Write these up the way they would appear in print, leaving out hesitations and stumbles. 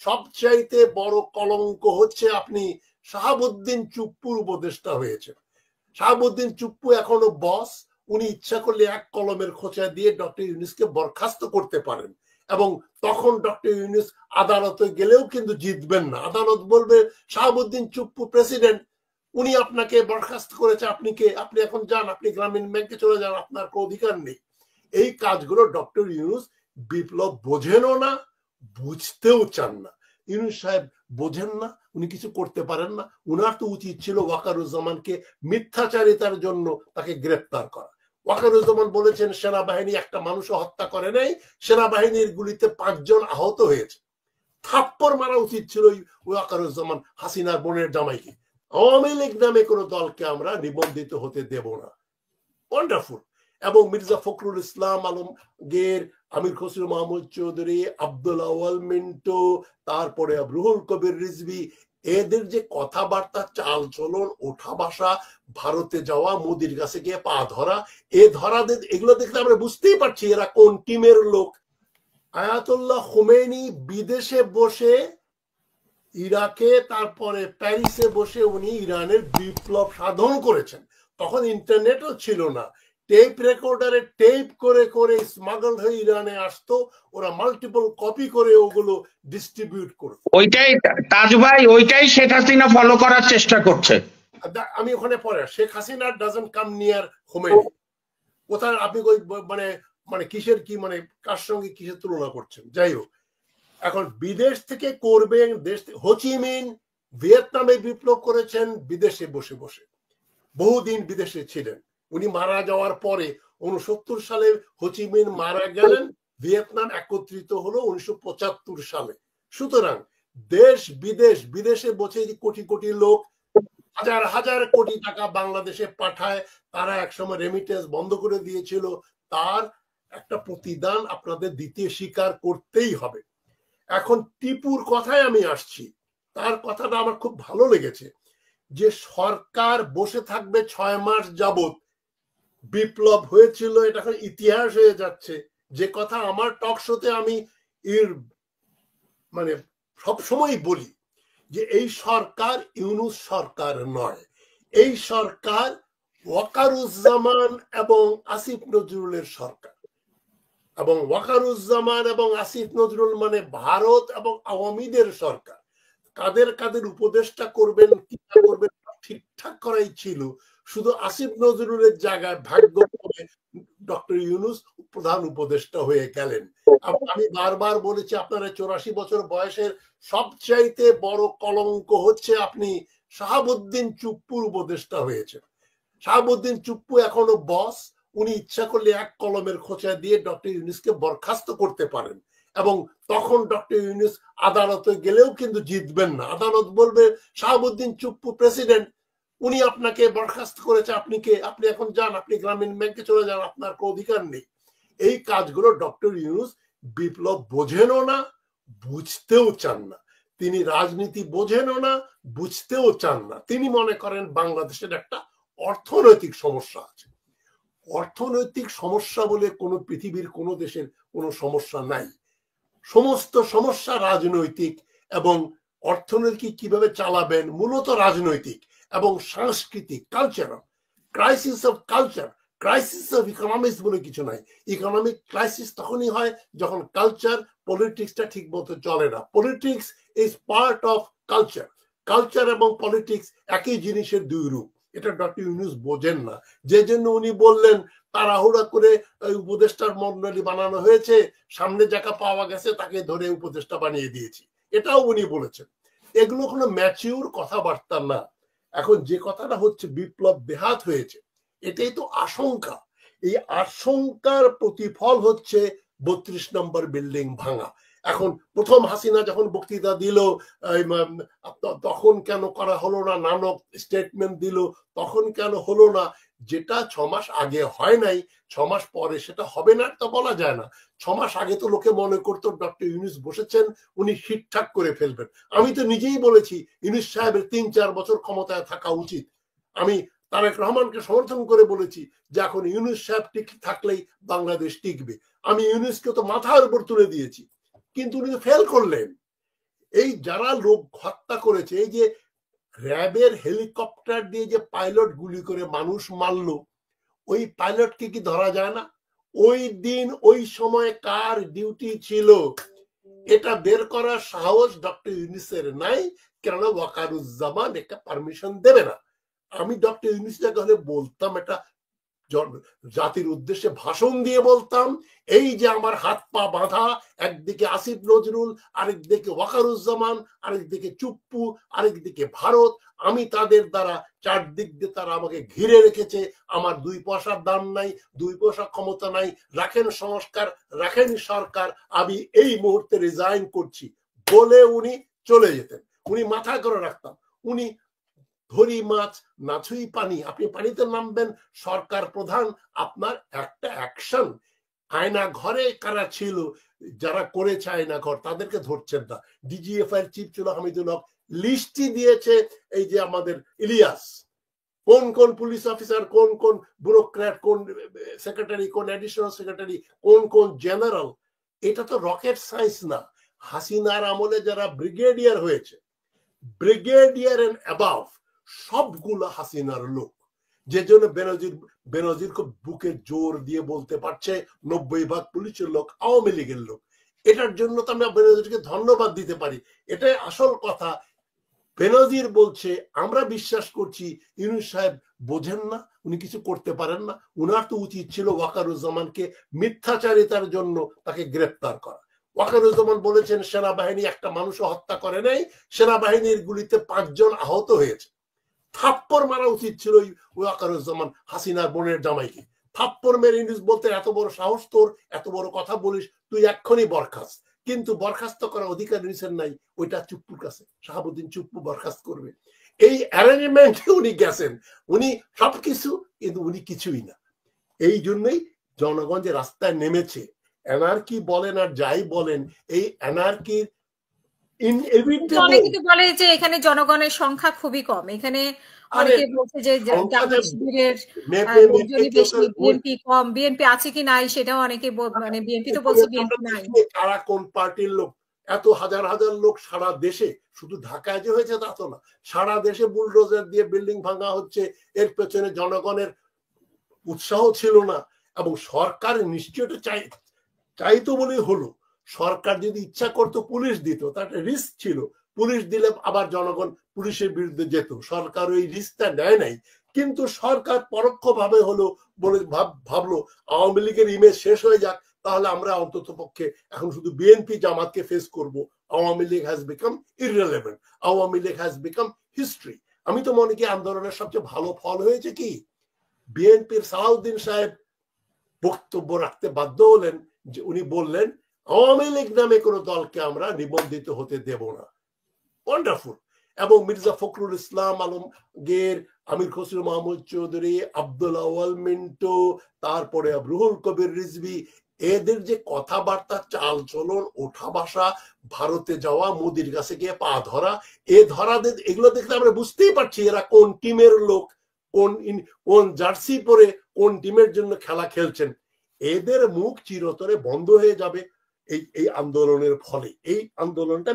সবচাইতে বড় কলঙ্ক হচ্ছে আপনি শাহাবুদ্দিন চুপ্পুর উপদেষ্টা হয়েছে। শাহাবুদ্দিন চুপ্পু এখনো বস, উনি ইচ্ছা করলে এক কলমের খোঁচা দিয়ে ডক্টর ইউনূসকে বরখাস্ত করতে পারেন এবং তখন ডক্টর ইউনূস আদালতে গেলেও কিন্তু জিতবেন না। আদালত বলবে শাহাবুদ্দিন চুপ্পু প্রেসিডেন্ট, উনি আপনাকে বরখাস্ত করেছে, আপনি কে? আপনি এখন যান, আপনি গ্রামীণ ব্যাংকে চলে যান, আপনার কোনো অধিকার নেই। এই কাজগুলো ডক্টর ইউনূস বিপ্লব বোঝেনও না, বুঝতেও চান না। ইউনূস সাহেব বোঝেন না, উনি কিছু করতে পারেন না। উনার তো উচিত ছিল ওয়াকারুজ্জামানকে মিথ্যাচারিতার জন্য তাকে গ্রেপ্তার করা। ওয়াকারুজ্জামান বলেছেন সেনাবাহিনী একটা মানুষও হত্যা করে নাই, সেনাবাহিনীর গুলিতে 5 জন আহত হয়েছে। থাপ্পড় মারা উচিত ছিল ওয়াকারুজ্জামান হাসিনার বোনের জামাইকে। আওয়ামী লীগ নামে কোনো দলকে আমরা নিবন্ধিত হতে দেব না। ওয়ান্ডারফুল। এবং মির্জা ফখরুল ইসলাম আলমগীর, আমির খসরু মাহমুদ চৌধুরী, আব্দুল আওয়াল মিন্টু, তারপরে রুহুল কবির রিজভী, এদের যে কথাবার্তা, চাল চলন, ওঠা বসা, ভারতে যাওয়া, মোদির কাছে গিয়ে পা ধরা, এগুলো দেখলে আমরা বুঝতেই পারছি এরা কোন টিমের লোক। আয়াতুল্লাহ khomeini বিদেশে বসে ইরাকে, তারপরে প্যারিসে বসে উনি ইরানের বিপ্লব সাধন করেছেন। তখন ইন্টারনেটও ছিল না, টেপ রেকর্ডারে টেপ করে করে স্মাগল হয়ে ইরানে আসতো, ওরা মাল্টিপল কপি করে ওগুলো ডিস্ট্রিবিউট করতো। ওইটাই তাজ ভাই, ওইটাই শেখ হাসিনা ফলো করার চেষ্টা করছে। আমি ওখানে পরে Sheikh Hasina doesn't come near khomeini। কোথায় আপনি মানে মানে কিসের কি, মানে কার সঙ্গে কিসের তুলনা করছেন? যাই হোক, এখন বিদেশ থেকে করবেন, হোচিমিন ভিয়েতনামে বিপ্লব করেছেন বিদেশে বসে বসে, বহুদিন বিদেশে ছিলেন। উনি মারা যাওয়ার পরে 69 সালে হোচিমিন মারা গেলেন, ভিয়েতনাম একত্রিত হলো 1975 সালে। সুতরাং দেশ বিদেশে বসে কোটি কোটি লোক, হাজার হাজার কোটি টাকা বাংলাদেশে পাঠায়, তারা একসময় রেমিটেন্স বন্ধ করে দিয়েছিল, তার একটা প্রতিদান আপনাদের দিতে স্বীকার করতেই হবে। এখন টিপুর কথায় আমি আসছি, তার কথাটা আমার খুব ভালো লেগেছে যে সরকার বসে থাকবে 6 মাস যাবত, বিপ্লব হয়েছিল, এটা এখন ইতিহাস হয়ে যাচ্ছে। যে কথা আমার টক শোতে আমি মানে সবসময় বলি যে এই সরকার ইউনূস সরকার নয়, এই সরকার ওয়াকারুজ্জামান এবং আসিফ নজরুলের সরকার। এবং ওয়াকারুজ্জামান এবং আসিফ নজরুল মানে ভারত এবং আওয়ামীদের সরকার। কাদের কাদের উপদেষ্টা করবেন, কি করবেন ঠিকঠাক করাই ছিল, শুধু আসিফ নজরুলের জায়গায় ভাগ্যক্রমে ডক্টর ইউনূস প্রধান উপদেষ্টা হয়ে গেলেন। আমি বারবার বলেছি, আপনারা 84 বছর বয়সের সবচাইতে বড় কলঙ্ক হচ্ছে আপনি শাহাবুদ্দিন চুপ্পুর উপদেষ্টা হয়েছেন। শাহাবুদ্দিন চুপ্পু এখনো বস, উনি ইচ্ছা করলে এক কলমের খোঁচা দিয়ে ডক্টর ইউনূসকে বরখাস্ত করতে পারেন এবং তখন ডক্টর ইউনূস আদালতে গেলেও কিন্তু জিতবেন না। আদালত বলবে শাহাবুদ্দিন চুপ্পু প্রেসিডেন্ট, উনি আপনাকে বরখাস্ত করেছে, আপনি কে? আপনি এখন যান, আপনি গ্রামীণ ব্যাংকে চলে যান, আপনার কোনো অধিকার নেই। এই কাজগুলো ডক্টর ইউনূস বিপ্লব বোঝেনও না, বুঝতেও চান না। তিনি রাজনীতি বোঝেনও না, বুঝতেও চান না। তিনি মনে করেন বাংলাদেশের একটা অর্থনৈতিক সমস্যা আছে। অর্থনৈতিক সমস্যা বলে কোনো পৃথিবীর কোনো দেশের কোনো সমস্যা নাই। সমস্ত সমস্যা রাজনৈতিক, এবং অর্থনীতি কিভাবে চালাবেন মূলত রাজনৈতিক এবং সাংস্কৃতিক, cultural crisis of culture, crisis of economics বলে কিছু নাই। ইকোনমিক ক্রাইসিস তখনই হয় যখন কালচার পলিটিক্সটা ঠিক মতো চলে না। Politics is part of culture, culture এবং পলিটিক্স একই জিনিসের দুই রূপ। এটা ডক্টর ইউনূস বোঝেন না, যে জন্য উনি বললেন তাড়াহুড়া করে উপদেষ্টার মন্ডলী বানানো হয়েছে, সামনে যাকে পাওয়া গেছে তাকে ধরে উপদেষ্টা বানিয়ে দিয়েছি, এটাও উনি বলেছেন। এগুলো কোনো ম্যাচিউর কথাবার্তা না। এখন যে কথাটা হচ্ছে বিপ্লব বেহাত হয়েছে, এটাই তো আশঙ্কা। এই আশঙ্কার প্রতিফল হচ্ছে 32 নম্বর বিল্ডিং ভাঙা। এখন প্রথম হাসিনা যখন বক্তৃতা দিল, তখন কেন করা হলো না, নানক স্টেটমেন্ট দিল, তখন কেন হলো না? যেটা 6 মাস আগে হয় নাই, 6 মাস পরে সেটা হবে না তা বলা যায় না। 6 মাস আগে তো লোকে মনে করতো ডক্টর ইউনূস বসেছেন, উনি ঠিকঠাক করে ফেলবেন। আমি তো নিজেই বলেছি ইউনূস সাহেবের 3-4 বছর ক্ষমতায় থাকা উচিত। আমি তারেক রহমানকে সমর্থন করে বলেছি যে এখন ইউনূস সাহেব ঠিক থাকলেই বাংলাদেশ টিকবে। আমি ইউনূসকে তো মাথার উপর তুলে দিয়েছি, কিন্তু উনি ফেল করলেন। এই যারা লোক হত্যা করেছে, এই যে র্যাবের হেলিকপ্টার দিয়ে যে পাইলট গুলি করে মানুষ মারলো, ওই পাইলটকে কি ধরা যায় না? ওই দিন ওই সময় কার ডিউটি ছিল এটা বের করার সাহস ডক্টর ইউনূসের নাই, কেননা ওয়াকারুজ্জামান একটা পারমিশন দেবে না। আমি ডক্টর ইউনূসের কাছে বলতাম, এটা জাতির উদ্দেশ্যে ভাষণ দিয়ে বলতাম, এই যে আমার হাত পা বাঁধা, একদিকে আসিফ নজরুল, আরেকদিকে ওয়াকারুজ্জামান, আরেকদিকে চুপ্পু, আরেকদিকে ভারত, আমি তাদের দ্বারা চারদিক দিয়ে তারা আমাকে ঘিরে রেখেছে, আমার 2 পয়সার দাম নাই, 2 পয়সা ক্ষমতা নাই, রাখেন সংস্কার, রাখেন সরকার, আমি এই মুহূর্তে রিজাইন করছি বলে উনি চলে যেতেন। উনি মাথা করে রাখতাম, উনি ধরি মাছ না ছুঁই পানি, আপনি পানিতে নামবেন, সরকার প্রধান, আপনার একটা অ্যাকশন। আয়না ঘরে কারা ছিল, যারা করেছে আয়না ঘর, তাদেরকে ধরছেন না। ডিজিএফআই চিফ ছিল হামিদুল হক, লিস্টই দিয়েছে এই যে আমাদের ইলিয়াস, কোন কোন পুলিশ অফিসার, কোন কোন ব্যুরোক্র্যাট, কোন সেক্রেটারি, কোন অ্যাডিশনাল সেক্রেটারি, কোন কোন জেনারেল। এটা তো রকেট সায়েন্স না। হাসিনার আমলে যারা ব্রিগেডিয়ার হয়েছে, ব্রিগেডিয়ার এন্ড অ্যাবাভ, সবগুলো হাসিনার লোক। যে জন্য বেনজির খুব বুকে জোর দিয়ে বলতে পারছে 90% পুলিশের লোক আওয়ামী লীগের লোক। এটার জন্য তো আমরা বেনজিরকে ধন্যবাদ দিতে পারি। এটাই আসল কথা। বেনজির বলছে আমরা বিশ্বাস করছি ইউনূস সাহেব বোঝেন না, উনি কিছু করতে পারেন না, উনার তো উচিত ছিল ওয়াকারুজ্জামানকে মিথ্যাচারিতার জন্য তাকে গ্রেপ্তার করা। ওয়াকারুজ্জামান বলেছেন সেনাবাহিনী একটা মানুষও হত্যা করে নাই, সেনাবাহিনীর গুলিতে 5 জন আহত হয়েছে। থাপ্পড় মারা উচিত ছিল ওয়াকারুজ্জামান হাসিনার বোনের জামাইকে। থাপ্পড় মেরে ইউনূস বলতে, এত বড় সাহস তোর, এত বড় কথা বলিস, তুই এক্ষুনি বরখাস্ত। কিন্তু বরখাস্ত করার অধিকার ইউনূসের নাই, ওইটা চুপ্পুর কাছে। শাহাবুদ্দিন চুপ্পু বরখাস্ত করবে, এই অ্যারেঞ্জমেন্টে উনি গেছেন। উনি সবকিছু, কিন্তু উনি কিছুই না। এই জন্যই জনগণ যে রাস্তায় নেমেছে, এনার্কি বলেন আর যাই বলেন, এই এনার্কির অনেকে তো বলে যে এখানে জনগণের সংখ্যা খুবই কম, এখানে অনেকে বলছে যে শিবিরের লোকজনই বেশি, বিএনপি কম। বিএনপি আছে কি নাই সেটাও অনেকে, মানে বিএনপি তো বলছে বিএনপি নাই। কারা কোন পার্টির লোক, এত হাজার হাজার লোক সারা দেশে, শুধু ঢাকায় যে হয়েছে তা তো না, সারা দেশে বুলডোজার দিয়ে বিল্ডিং ভাঙা হচ্ছে। এর পেছনে জনগণের উৎসাহ ছিল না, এবং সরকার নিশ্চয়ই চাইতো বলেই হলো। সরকার যদি ইচ্ছা করতো পুলিশ দিত, তার রিস্ক ছিল, পুলিশ দিলে আবার জনগণ পুলিশের বিরুদ্ধে যেত। সরকার ওই রিস্কটা নেয় নাই। কিন্তু সরকার পরোক্ষভাবে হলো বলে ভাবলো আওয়ামী লীগের ইমেজ শেষ হয়ে যাক, তাহলে আমরা অন্তত পক্ষে এখন শুধু বিএনপি জামাতকে ফেস করব। Awami League has become irrelevant, Awami League has become history. আমি তো মনে করি আন্দোলনের সবচেয়ে ভালো ফল হয়েছে কি, বিএনপির সালাউদ্দিন সাহেব বক্তব্য রাখতে বাধ্য হলেন, যে উনি বললেন আওয়ামী লীগ নামে কোন দলকে আমরা নিবন্ধিত হতে দেব না। ওয়ান্ডারফুল। এবং মির্জা ফখরুল ইসলাম আলমগীর, আমির খসরু মাহমুদ চৌধুরী, আব্দুল আওয়াল মিন্টু, তারপরে রুহুল কবির রিজভী, এদের যে কথাবার্তা, চাল চলন, ওঠা বসা, ভারতে যাওয়া, মোদির কাছে গিয়ে পা ধরা, এগুলো দেখলে আমরা বুঝতেই পারছি এরা কোন টিমের লোক, কোন জার্সি পরে কোন টিমের জন্য খেলা খেলছেন। এদের মুখ চিরতরে বন্ধ হয়ে যাবে এই আন্দোলনের ফলে। এই আন্দোলনটা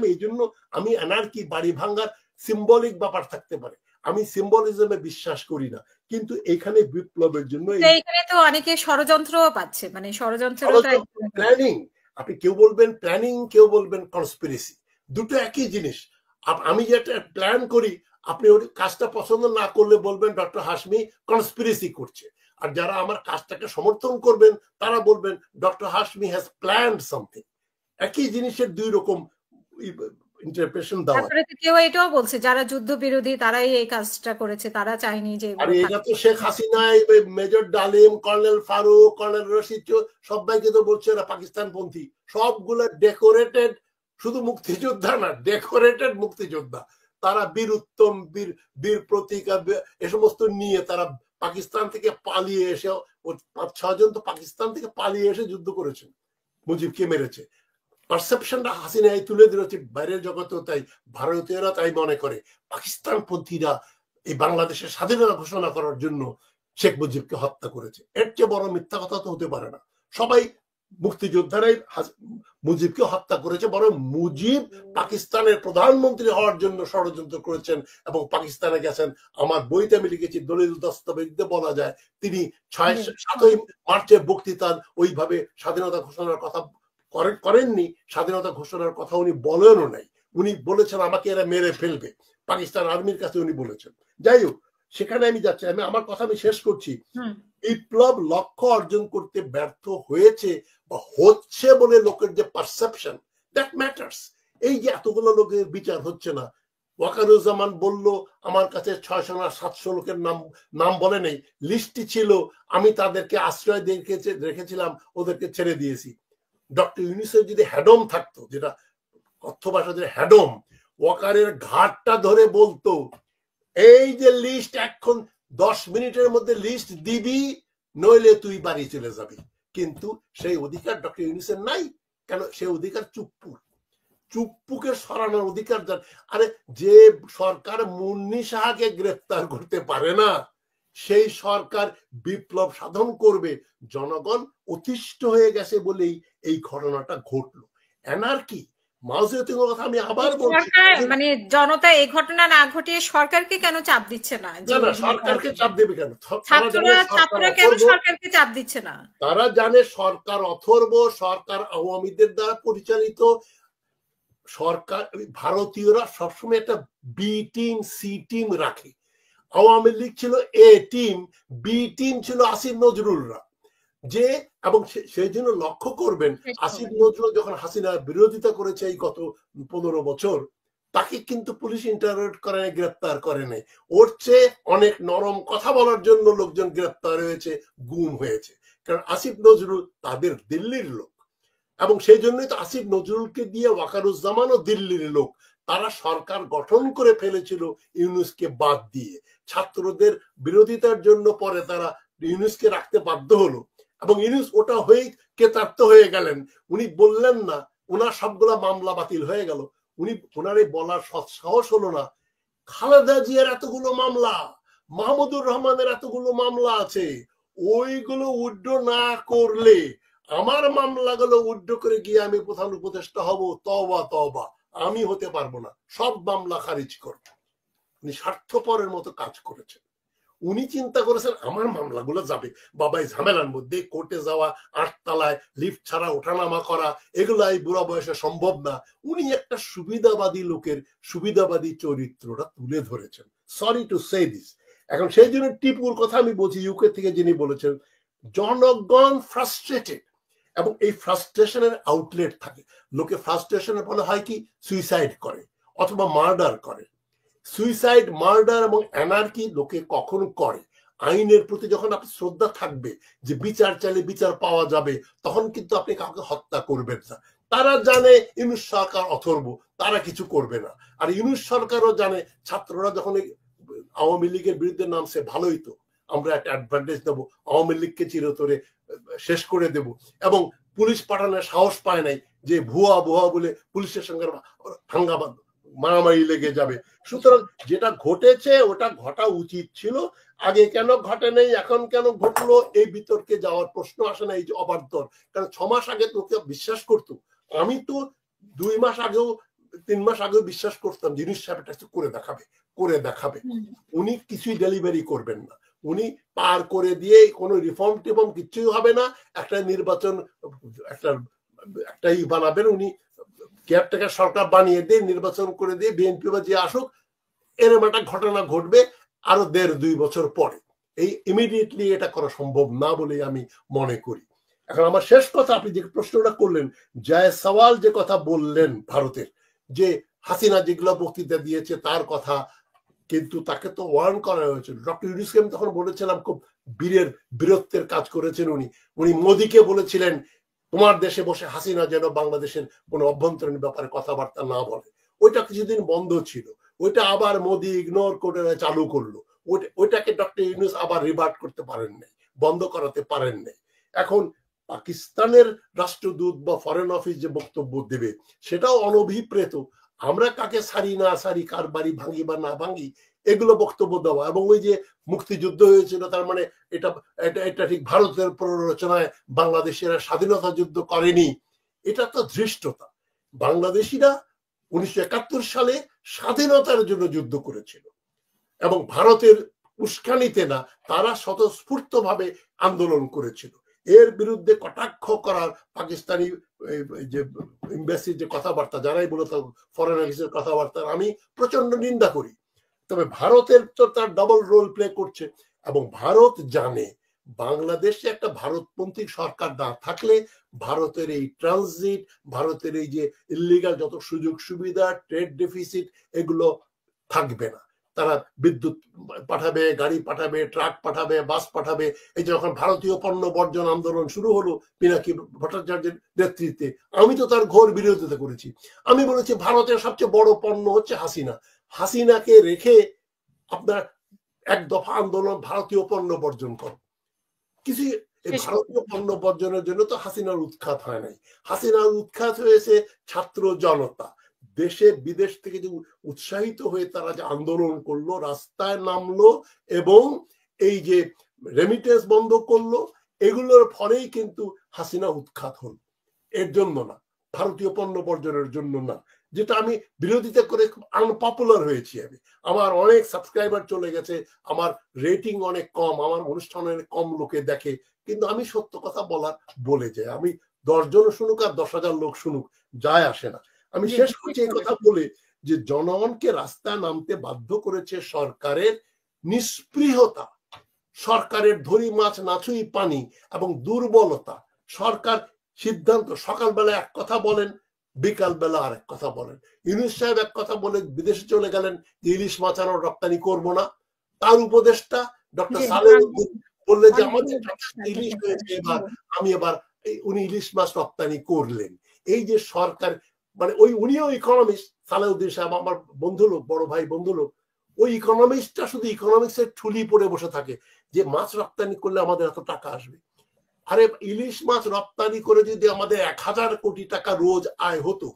আমি এনার্কি, বাড়ি ভাঙ্গার সিম্বলিক ব্যাপার থাকতে পারে, আমি সিম্বলিজমে বিশ্বাস করি না, কিন্তু এখানে বিপ্লবের জন্য এখানে তো অনেকে ষড়যন্ত্র পাচ্ছে, মানে ষড়যন্ত্র প্ল্যানিং। আপনি কেউ বলবেন প্ল্যানিং, কেউ বলবেন কনস্পিরেসি, দুটো একই জিনিস। আমি যেটা প্ল্যান করি, আপনি ওই কাজটা পছন্দ না করলে বলবেন ডক্টর হাশমি কনস্পিরেসি করছে, আর যারা আমার কাজটাকে সমর্থন করবেন তারা বলবেন doctor Hashmi has planned something. একই জিনিসের 2 রকম ইন্টারপ্রিটেশন দেওয়া। তারপরে কেউ এটাও বলছে যারা যুদ্ধ বিরোধী তারাই এই কাজটা করেছে, তারা চায়নি যে। আর এটা তো শেখ হাসিনা, মেজর ডালিম, কর্নেল ফারুক, কর্নেল রশিদ, সবাইকে তো বলছে এরা পাকিস্তানপন্থী। সবগুলো ডেকোরেটেড, শুধু মুক্তিযোদ্ধা না, ডেকোরেটেড মুক্তিযোদ্ধা। তারা বীর উত্তম, বীর প্রতীক, এ সমস্ত নিয়ে তারা পাকিস্তান থেকে পালিয়ে এসে, 5-6 জন তো পাকিস্তান থেকে পালিয়ে এসে যুদ্ধ করেছেন, মুজিবকে মেরেছে। পারসেপশনটা হাসিনাই তুলে দিয়েছে বাইরের জগতেও, তাই ভারতীয়রা তাই মনে করে পাকিস্তানপন্থীরা এই বাংলাদেশের স্বাধীনতা ঘোষণা করার জন্য শেখ মুজিবকে হত্যা করেছে। এর চেয়ে বড় মিথ্যা কথা তো হতে পারে না। সবাই মুক্তিযোদ্ধারাই মুজিবকে হত্যা করেছে, বরং মুজিব পাকিস্তানের প্রধানমন্ত্রী হওয়ার জন্য ষড়যন্ত্র করেছেন এবং পাকিস্তানে গেছেন। আমার বইতে আমি লিখেছি, দলিল দস্তাবেজে বলা যায় তিনি 7ই মার্চের বক্তৃতার ওইভাবে স্বাধীনতা ঘোষণার কথা করেননি, স্বাধীনতা ঘোষণার কথা উনি বলেনও নাই। উনি বলেছেন আমাকে এরা মেরে ফেলবে, পাকিস্তান আর্মির কাছে উনি বলেছেন। যাই হোক, সেখানে আমি যাচ্ছি, আমার কথা আমি শেষ করছি। বিপ্লব লক্ষ্য অর্জন করতে ব্যর্থ হয়েছে বা হচ্ছে বলে লোকের যে পারসেপশন, দ্যাট ম্যাটার্স। এই যে এতগুলো লোকের বিচার হচ্ছে না, ওয়াকারুজ্জামান বলল আমার কাছে 600 না 700 লোকের নাম বলে নেই, লিস্টটি ছিল, আমি তাদেরকে আশ্রয় রেখেছিলাম, ওদেরকে ছেড়ে দিয়েছি। ডক্টর ইউনূসের যদি হ্যাডম থাকতো, যেটা কথ্য ভাষা যে হ্যাডম, ওয়াকারের ঘাটটা ধরে বলতো এই যে লিস্ট এখন 10 মিনিটের মধ্যে লিস্ট দিবি, নইলে তুই বাড়ি চলে যাবি। কিন্তু সেই অধিকার ডক্টর ইউনূসের নাই। কেন? সেই অধিকার চুপ্পুকে সরানোর অধিকার। আরে যে সরকার মুন্নি শাহকে গ্রেফতার করতে পারে না, সেই সরকার বিপ্লব সাধন করবে। জনগণ অতিষ্ঠ হয়ে গেছে বলেই এই ঘটনাটা ঘটলো। অ্যানার্কি, মাও জেতুংয়ের কথা আমি আবার বলছি, মানে জনতা এই ঘটনা না ঘটিয়ে সরকারকে কেন চাপ দিচ্ছে না? সরকারকে চাপ দেবে কেন? ছাত্ররা কেন সরকারকে চাপ দিচ্ছে না? তারা জানে সরকার অথর্ব, সরকার আওয়ামীদের দ্বারা পরিচালিত। সরকার, ভারতীয়রা সবসময় একটা বি টিম সি টিম রাখে। আওয়ামী লীগ ছিল এ টিম, বি টিম ছিল আসিফ নজরুলরা। যে এবং সেই জন্য লক্ষ্য করবেন, আসিফ নজরুল যখন হাসিনার বিরোধিতা করেছে এই গত 15 বছর, তাকে কিন্তু পুলিশ ইন্টারোগেট করে গ্রেপ্তার করে নাই। ওর চেয়ে অনেক নরম কথা বলার জন্য লোকজন গ্রেপ্তার হয়েছে, গুম হয়েছে। কারণ আসিফ নজরুল তাদের দিল্লির লোক, এবং সেই জন্যই তো আসিফ নজরুলকে দিয়ে ওয়াকারুজ্জামানও দিল্লির লোক। তারা সরকার গঠন করে ফেলেছিল ইউনূসকে বাদ দিয়ে। ছাত্রদের বিরোধিতার জন্য পরে তারা ইউনূসকে রাখতে বাধ্য হলো, এবং ইউনূস ওটা হয়ে কৃতার্থ হয়ে গেলেন। উনি বললেন না, ওনার সবগুলা মামলা বাতিল হয়ে গেল। ওনার এই বলার সাহস হলো না, খালেদা জিয়ার এতগুলো মামলা, মাহমুদুর রহমানের এতগুলো মামলা আছে, ওইগুলো উইথড্র না করলে আমার মামলাগুলো উইথড্র করে গিয়ে আমি প্রধান উপদেষ্টা হব, তওবা তওবা, আমি হতে পারবো না, সব মামলা খারিজ করব। উনি স্বার্থপরের মতো কাজ করেছেন। উনি চিন্তা করেছেন আমার মামলাগুলো যাবে, বাবাই ঝামেলার মধ্যে কোর্টে যাওয়া, 8 তলায় লিফট ছাড়া ওঠানামা করা, এগুলো এই বুড়া বয়সে সম্ভব না। উনি একটা সুবিধাবাদী লোকের সুবিধাবাদী চরিত্রটা তুলে ধরেছেন। Sorry to say this. এখন সেই জন্য টিপুর কথা আমি বলছি, ইউকে থেকে যিনি বলেছেন, জনগণ ফ্রাস্ট্রেটেড, এবং এই ফ্রাস্ট্রেশনের আউটলেট থাকে। লোকে ফ্রাস্ট্রেশনের ফলে হয় কি, সুইসাইড করে অথবা মার্ডার করে। সুইসাইড, মার্ডার এবং অ্যানার্কি লোকে কখন করে? আইনের প্রতি যখন আপনার শ্রদ্ধা থাকবে, যে বিচার চাইলে বিচার পাওয়া যাবে, তখন কিন্তু আপনি কাউকে হত্যা করবেন না। তারা জানে ইউনূস সরকার অথর্ব, তারা কিছু করবে না। আর ইউনূস সরকারও জানে ছাত্ররা যখন আওয়ামী লীগের বিরুদ্ধে নামছে, ভালোই তো, আমরা একটা অ্যাডভান্টেজ দেবো, আওয়ামী লীগকে চিরতরে শেষ করে দেব। এবং পুলিশ পাঠানোর সাহস পায় নাই, যে ভুয়া বলে পুলিশের সঙ্গে হাঙ্গামা মারামারি লেগে যাবে। সুতরাং যেটা ঘটেছে ওটা ঘটা উচিত ছিল, আগে কেন ঘটে নেই, এখন কেন ঘটলো, এই বিতর্কে যাওয়ার প্রশ্ন আসে না। এই যে অবান্তর, কারণ 6 মাস আগে তোকে বিশ্বাস করতো, আমি তো 2 মাস আগেও 3 মাস আগেও বিশ্বাস করতাম জিনিস সাহেব এটা করে দেখাবে। উনি কিছুই ডেলিভারি করবেন না। উনি পার করে দিয়ে কোনো রিফর্ম টিফর্ম কিছুই হবে না। একটা নির্বাচন একটাই বানাবেন উনি, কেয়ারটেকার সরকার বানিয়ে দিয়ে নির্বাচন করে দিয়ে বিএনপি বা যে আসুক, এরকম একটা ঘটনা ঘটবে আরো 1.5-2 বছর পরে। এই ইমিডিয়েটলি এটা করা সম্ভব না বলে আমি মনে করি। এখন আমার শেষ কথা, আপনি যে প্রশ্নটা করলেন, জয়সওয়াল যে কথা বললেন ভারতের, যে হাসিনা যেগুলো বক্তৃতা দিয়েছে তার কথা, কিন্তু তাকে তো ওয়ার্ন করা হয়েছিল। ডক্টর ইউনূসকে আমি তখন বলেছিলাম খুব বীরত্বের কাজ করেছেন উনি মোদিকে বলেছিলেন তোমার দেশে বসে হাসিনা যেন বাংলাদেশের কোনো অভ্যন্তরীণ ব্যাপারে কথাবার্তা না বলে। ওইটা কিছুদিন বন্ধ ছিল, ওইটা আবার মোদি ইগনোর করে চালু করলো। ওইটাকে ডক্টর ইউনূস আবার রিভার্ট করতে পারেন নাই, বন্ধ করাতে পারেন নাই। এখন পাকিস্তানের রাষ্ট্রদূত বা ফরেন অফিস যে বক্তব্য দেবে সেটাও অনভিপ্রেত। আমরা কাকে সারি না সারি, কার বাড়ি ভাঙি বা না ভাঙি, এগুলো বক্তব্য দেওয়া, এবং ওই যে মুক্তিযুদ্ধ হয়েছিল তার মানে এটা এটা এটা ঠিক ভারতের প্ররোচনায় বাংলাদেশিরা স্বাধীনতা যুদ্ধ করেনি, এটা তো ধৃষ্টতা। বাংলাদেশিরা 1971 সালে স্বাধীনতার জন্য যুদ্ধ করেছিল এবং ভারতের উস্কানিতে না, তারা স্বতঃস্ফূর্তভাবে আন্দোলন করেছিল। এর বিরুদ্ধে কটাক্ষ করার পাকিস্তানি যে এমবাসির যে কথাবার্তা, যারাই বলে ফরেন অফিসের কথাবার্তা, আমি প্রচন্ড নিন্দা করি। তবে ভারতের তো তার ডাবল রোল প্লে করছে, এবং ভারত জানে বাংলাদেশে একটা ভারতপন্থী সরকার না থাকলে ভারতের এই ট্রানজিট, ভারতের এই যে ইলিগাল যত সুযোগ সুবিধা, ট্রেড ডেফিসিট, এগুলো থাকবে না। তারা বিদ্যুৎ পাঠাবে, গাড়ি পাঠাবে, ট্রাক পাঠাবে, বাস পাঠাবে। এই যে যখন ভারতীয় পণ্য বর্জন আন্দোলন শুরু হলো পিনাকি ভট্টাচার্যের নেতৃত্বে, আমি তো তার ঘোর বিরোধিতা করেছি। আমি বলেছি ভারতের সবচেয়ে বড় পণ্য হচ্ছে হাসিনা, হাসিনাকে রেখে আপনার এক দফা আন্দোলন ভারতীয় পণ্য বর্জন করো। কিছু ভারতীয় পণ্য বর্জনের জন্য তো হাসিনার উৎখাত হয় নাই, হাসিনার উৎখাত হয়েছে ছাত্র জনতা। দেশে বিদেশ থেকে যে উৎসাহিত হয়ে তারা যে আন্দোলন করলো, রাস্তায় নামলো এবং এই যে রেমিটেন্স বন্ধ করলো, এগুলোর ফলেই কিন্তু হাসিনা উৎখাত হল। এর জন্য না, ভারতীয় পণ্য বর্জনের জন্য না, যেটা আমি বিরোধিতা করে আনপপুলার হয়েছি। আমি, আমার অনেক সাবস্ক্রাইবার চলে গেছে, আমার রেটিং অনেক কম, আমার অনুষ্ঠানের কম লোকে দেখে, কিন্তু আমি সত্য কথা বলে যাই। আমি 10 জন শুনুক আর 10,000 লোক শুনুক, যায় আসে না। আমি শেষ করছি এই কথা বলে যে জনগণকে রাস্তায় নামতে বাধ্য করেছে সরকারের নিষ্পৃহতা, সরকারের ধরি মাছ নাছুই পানি এবং দুর্বলতা। সরকার সিদ্ধান্ত, সকালবেলা এক কথা বলেন, বিকাল বেলা আরেক কথা বলেন। ইউনূস সাহেব এক কথা বলে বিদেশে চলে গেলেন, ইলিশ মাছ আর রপ্তানি করবো না। তার উপদেষ্টা ডক্টর সালেউদ্দিন বললেন যে আমাদের ইলিশ হয়েছে এবার, আমি এবার, উনি ইলিশ মাছ রপ্তানি করলেন। এই যে সরকার, মানে উনিও ইকোনমিস্ট, সালেউদ্দিন সাহেব আমার বন্ধু লোক, বড় ভাই বন্ধু লোক। ওই ইকোনমিক্সটা শুধু ইকোনমিক্সের ঠুলি পড়ে বসে থাকে যে মাছ রপ্তানি করলে আমাদের এত টাকা আসবে। আরে ইলিশ মাছ রপ্তানি করে যদি আমাদের 1000 কোটি টাকা রোজ আয় হতো,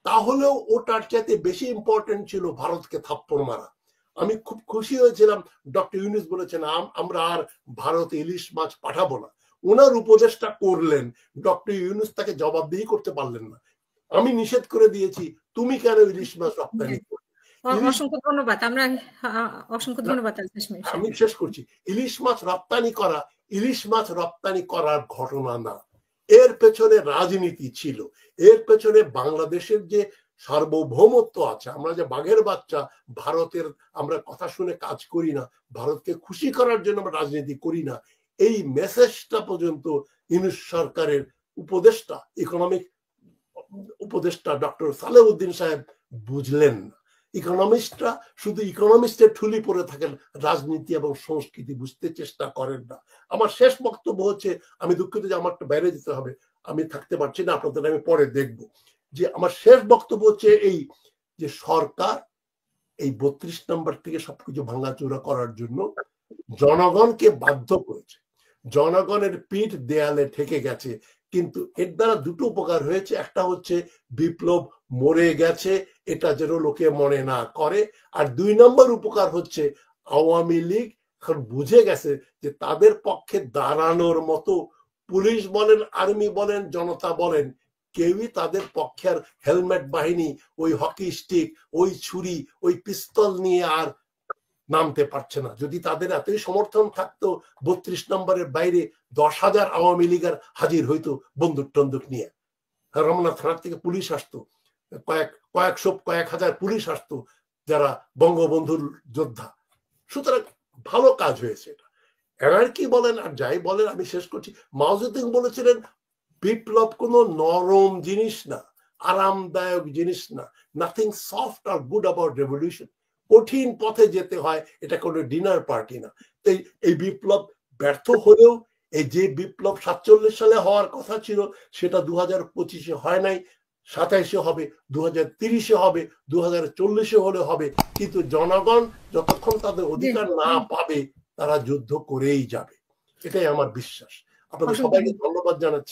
তাহলেও ওটার চাইতে বেশি ইম্পর্টেন্ট ছিল ভারতকে থাপ্পড় মারা। আমি খুব খুশি হয়েছিলাম ডক্টর ইউনূস বলেছেন আমরা আর ভারতে ইলিশ মাছ পাঠাবো না। ওনার উপদেশটা করলেন, ডক্টর ইউনূস তাকে জবাবদিহি করতে পারলেন না। আমি নিষেধ করে দিয়েছি, তুমি কেন ইলিশ মাছ রপ্তানি করবে। অসংখ্য ধন্যবাদ, আমরা অসংখ্য ধন্যবাদ। আমি শেষ করছি, ইলিশ মাছ রপ্তানি করা ইলিশ মাছ রপ্তানি করার ঘটনা না, এর পেছনে রাজনীতি ছিল, এর পেছনে বাংলাদেশের যে সার্বভৌমত্ব আছে। আমরা যে বাঘের বাচ্চা, ভারতের আমরা কথা শুনে কাজ করি না, ভারতকে খুশি করার জন্য আমরা রাজনীতি করি না, এই মেসেজটা পর্যন্ত ইউনূস সরকারের উপদেষ্টা, ইকোনমিক উপদেষ্টা ডক্টর সালেউদ্দিন সাহেব বুঝলেন না। ইকোনমিস্টরা শুধু ইকোনমিস্টের ঠুলি পড়ে থাকেন, রাজনীতি এবং সংস্কৃতি বুঝতে চেষ্টা করেন না। আমার শেষ বক্তব্য হচ্ছে, আমি দুঃখিত যে আমার বাইরে যেতে হবে, আমি থাকতে পারছি না, আপনাদের আমি পরে দেখব। যে আমার শেষ বক্তব্য হচ্ছে এই যে সরকার এই 32 নম্বর থেকে সবকিছু ভাঙাচোরা করার জন্য জনগণকে বাধ্য করেছে, জনগণের পিঠ দেয়ালে ঠেকে গেছে। কিন্তু এর দ্বারা দুটো উপকার হয়েছে, একটা হচ্ছে বিপ্লব মরে গেছে, এটা যেন লোকে মনে না করে। আর 2 নম্বর উপকার হচ্ছে আওয়ামী লীগ এখন বুঝে গেছে যে তাদের পক্ষে দাঁড়ানোর মতো পুলিশ বলেন, আর্মি বলেন, জনতা বলেন, কেউই তাদের পক্ষে আর হেলমেট বাহিনী, ওই হকি স্টিক, ওই ছুরি, ওই পিস্তল নিয়ে আর নামতে পারছে না। যদি তাদের এতই সমর্থন থাকতো, 32 নম্বরের বাইরে 10,000 আওয়ামী লীগের হাজির হইতো বন্দুক টন্দুক নিয়ে। রমনা থানার থেকে পুলিশ আসতো, কয়েক হাজার পুলিশ আসতো, যারা বঙ্গবন্ধুর যোদ্ধা। সুতরাং ভালো কাজ হয়েছে এটা। এনার কি বলেন আর যাই বলেন, আমি শেষ করছি। মাও জেদুং বলেছিলেন বিপ্লব কোনো নরম জিনিস না, আরামদায়ক জিনিস না। নাথিং সফট আর গুড অ্যাবাউট রেভলিউশন। কঠিন পথে যেতে হয়, এটা কোনো ডিনার পার্টি না। এই বিপ্লব ব্যর্থ হলেও, এই যে বিপ্লব 47 সালে হওয়ার কথা ছিল সেটা 2025-এ হয় নাই, 27-এ হবে, 2030-এ হবে, 2040-এ হলে হবে। কিন্তু জনগণ যতক্ষণ তাদের অধিকার না পাবে তারা যুদ্ধ করেই যাবে, এটাই আমার বিশ্বাস। আপনাদের সবাইকে ধন্যবাদ জানাচ্ছি।